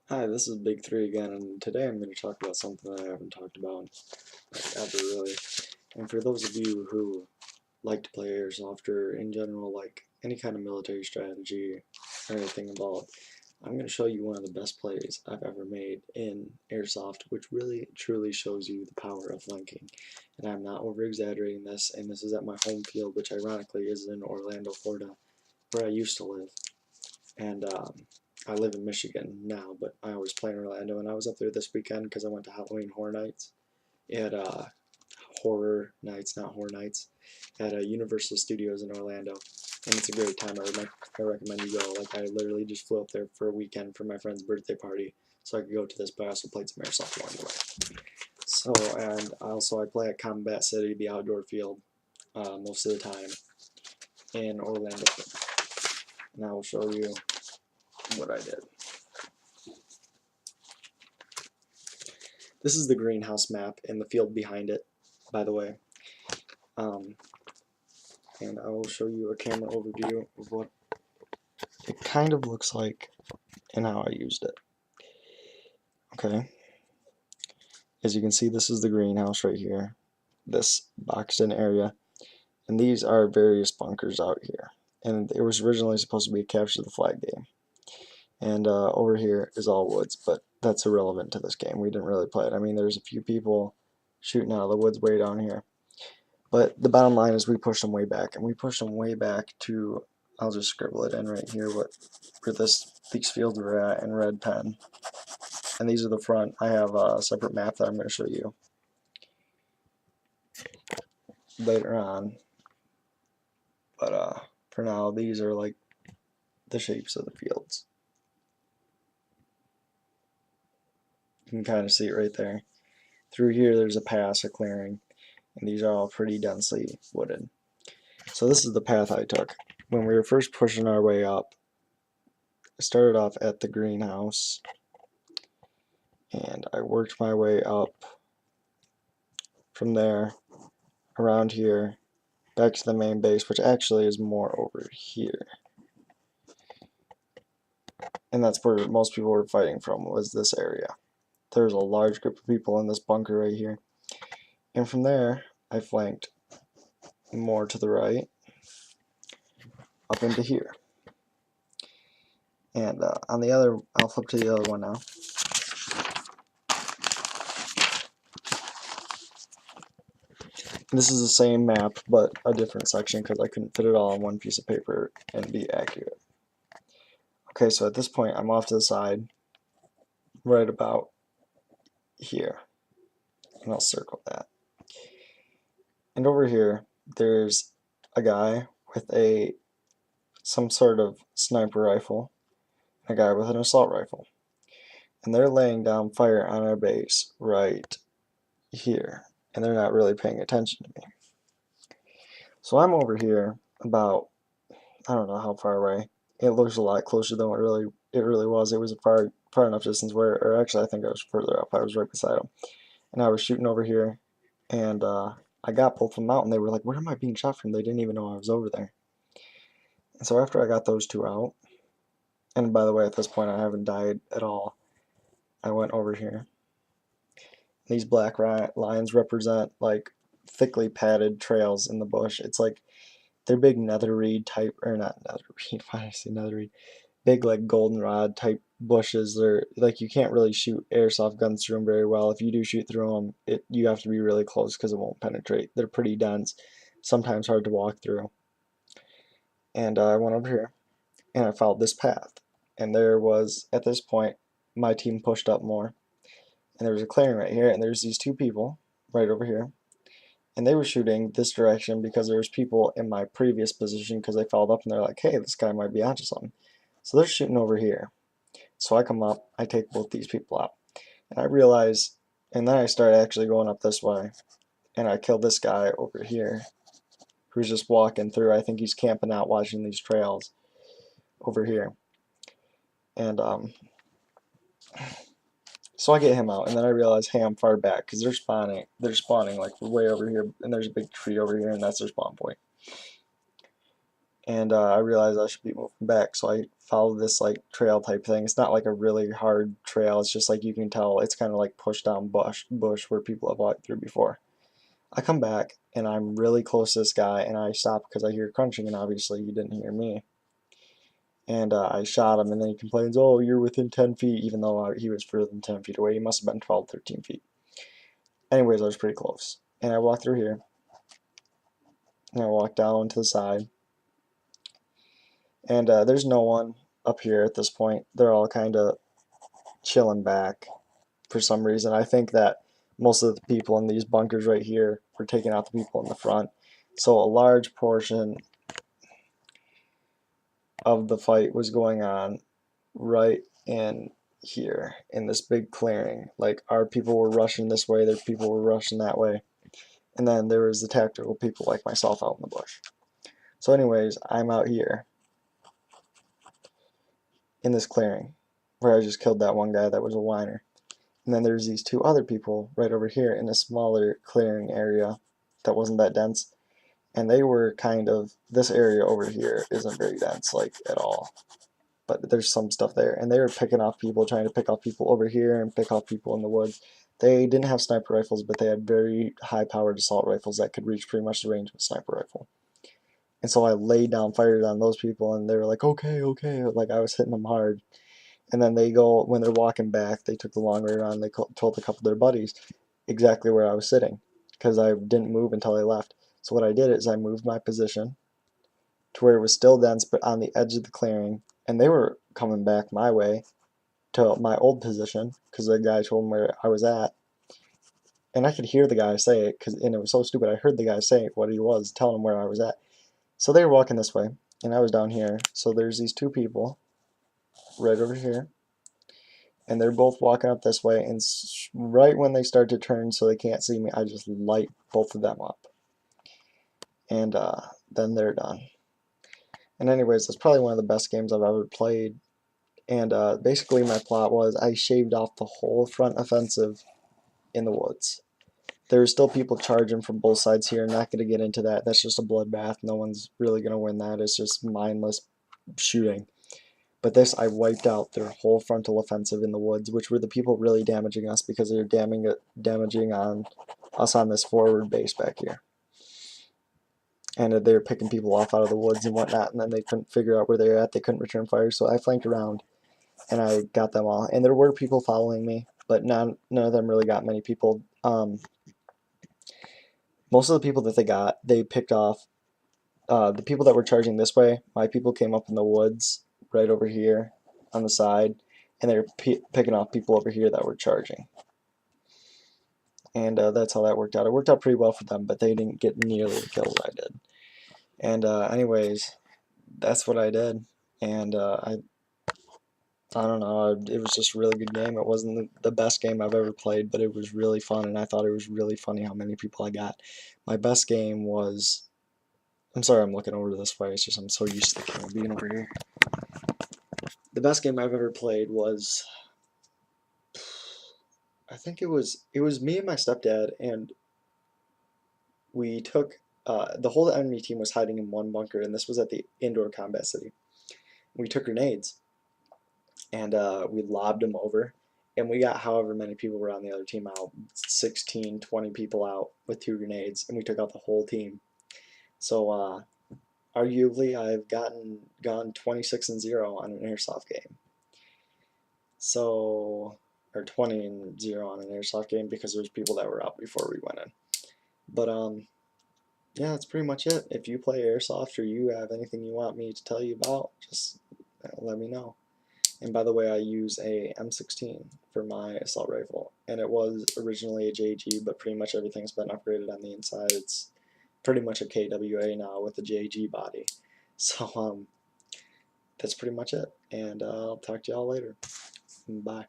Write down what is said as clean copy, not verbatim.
Hi, this is Big Three again, and today I'm going to talk about something that I haven't talked about ever really. And for those of you who like to play airsoft or in general like any kind of military strategy or anything involved, I'm going to show you one of the best plays I've ever made in airsoft, which really truly shows you the power of flanking. And I'm not over exaggerating this, and this is at my home field, which ironically is in Orlando, Florida, where I used to live. And I live in Michigan now, but I always play in Orlando. And I was up there this weekend because I went to Halloween Horror Nights. At Horror Nights, not Horror Nights, at Universal Studios in Orlando, and it's a great time. I recommend you go. Like, I literally just flew up there for a weekend for my friend's birthday party, so I could go to this, but I also played some airsoft along the way. So, and also I play at Combat City, the outdoor field, most of the time in Orlando. And I will show you what I did. This is the greenhouse map and the field behind it, by the way. And I will show you a camera overview of what it kind of looks like and how I used it. Okay, as you can see, this is the greenhouse right here, this boxed in area, and these are various bunkers out here. And it was originally supposed to be a capture the flag game. And over here is all woods, but that's irrelevant to this game. We didn't really play it. I mean, there's a few people shooting out of the woods way down here. But the bottom line is we pushed them way back, and we pushed them way back to, I'll just scribble it in right here, where these fields were at in red pen. And these are the front. I have a separate map that I'm going to show you later on. But for now, these are like the shapes of the fields. You can kind of see it right there. Through here, there's a pass, a clearing, and these are all pretty densely wooded. So this is the path I took. When we were first pushing our way up, I started off at the greenhouse, and I worked my way up from there, around here, back to the main base, which actually is more over here. And that's where most people were fighting from, was this area. There's a large group of people in this bunker right here. And from there, I flanked more to the right, up into here. And on the other, I'll flip to the other one now. This is the same map, but a different section because I couldn't fit it all on one piece of paper and be accurate. Okay, so at this point, I'm off to the side, right about here. And I'll circle that. And over here, there's a guy with some sort of sniper rifle, and a guy with an assault rifle. And they're laying down fire on our base right here. And they're not really paying attention to me. So I'm over here about, I don't know how far away. It looks a lot closer than what it really was. It was a far enough distance where, or actually I think I was further up. I was right beside him. And I was shooting over here, and I got both of them out, and they were like, where am I being shot from? They didn't even know I was over there. And so after I got those two out, and by the way, at this point I haven't died at all, I went over here. These black lines represent like thickly padded trails in the bush. It's like they're big netherreed type, or not netherreed, why did I say netherreed? Big like goldenrod type bushes. They're like, you can't really shoot airsoft guns through them very well. If you do shoot through them, you have to be really close because it won't penetrate. They're pretty dense, sometimes hard to walk through. And I went over here and I followed this path. And there was, at this point, my team pushed up more. And there was a clearing right here, and there's these two people right over here. And they were shooting this direction because there was people in my previous position because they followed up and they're like, hey, this guy might be onto something. So they're shooting over here. So I come up, I take both these people out. And I realize, and then I start actually going up this way. And I kill this guy over here who's just walking through. I think he's camping out watching these trails over here. And so I get him out, and then I realize, hey, I'm far back because they're spawning like way over here, and there's a big tree over here, and that's their spawn point. and I realized I should be moving back, so I followed this like trail type thing. It's not like a really hard trail, it's just like you can tell it's kind of like pushed down bush where people have walked through before. I come back and I'm really close to this guy, and I stop because I hear crunching, and obviously he didn't hear me. And I shot him, and then he complains, "Oh, you're within 10 feet," even though he was further than 10 feet away. He must have been 12, 13 feet. Anyways, I was pretty close. And I walked through here, and I walked down to the side, and there's no one up here at this point. They're all kind of chilling back for some reason. I think that most of the people in these bunkers right here were taking out the people in the front. So a large portion of the fight was going on right in here in this big clearing. Like our people were rushing this way, their people were rushing that way. And then there was the tactical people like myself out in the bush. So anyways, I'm out here in this clearing where I just killed that one guy that was a whiner. And then there's these two other people right over here in a smaller clearing area that wasn't that dense. And they were kind of, this area over here isn't very dense, like, at all. But there's some stuff there. And they were picking off people, trying to pick off people over here and pick off people in the woods. They didn't have sniper rifles, but they had very high-powered assault rifles that could reach pretty much the range of a sniper rifle. And so I laid down, fired on those people, and they were like, okay, okay. Like, I was hitting them hard. And then they go, when they're walking back, they took the long way around. They told a couple of their buddies exactly where I was sitting because I didn't move until they left. So what I did is I moved my position to where it was still dense but on the edge of the clearing, and they were coming back my way to my old position because the guy told them where I was at, and I could hear the guy say it, and it was so stupid. I heard the guy say what he was, telling him where I was at. So they were walking this way, and I was down here. So there's these two people right over here, and they're both walking up this way, and right when they start to turn so they can't see me, I just light both of them up, and then they're done. And anyways, that's probably one of the best games I've ever played. And basically my plot was I shaved off the whole front offensive in the woods. There were still people charging from both sides here. Not going to get into that. That's just a bloodbath. No one's really going to win that. It's just mindless shooting. But this, I wiped out their whole frontal offensive in the woods, which were the people really damaging us because they're damaging on us on this forward base back here. And they were picking people off out of the woods and whatnot, and then they couldn't figure out where they were at. They couldn't return fire, so I flanked around, and I got them all. And there were people following me, but none of them really got many people. Most of the people that they picked off. The people that were charging this way, my people came up in the woods right over here on the side, and they were picking off people over here that were charging. And that's how that worked out. It worked out pretty well for them, but they didn't get nearly the kills I did. And anyways, that's what I did. And I don't know, it was just a really good game. It wasn't the best game I've ever played, but it was really fun, and I thought it was really funny how many people I got. My best game was, I'm sorry I'm looking over this way, it's just I'm so used to the camera being over here. The best game I've ever played was, I think it was me and my stepdad, and we took, the whole enemy team was hiding in one bunker, and this was at the indoor combat city. We took grenades, and we lobbed them over, and we got however many people were on the other team out, 16, 20 people out with 2 grenades, and we took out the whole team. So arguably I've gone 26-0 on an airsoft game. So, or 20-0 on an airsoft game because there's people that were out before we went in. But yeah, that's pretty much it. If you play airsoft or you have anything you want me to tell you about, just let me know. And by the way, I use a M16 for my assault rifle, and it was originally a JG, but pretty much everything's been upgraded on the inside. It's pretty much a KWA now with a JG body. So that's pretty much it, and I'll talk to y'all later. Bye.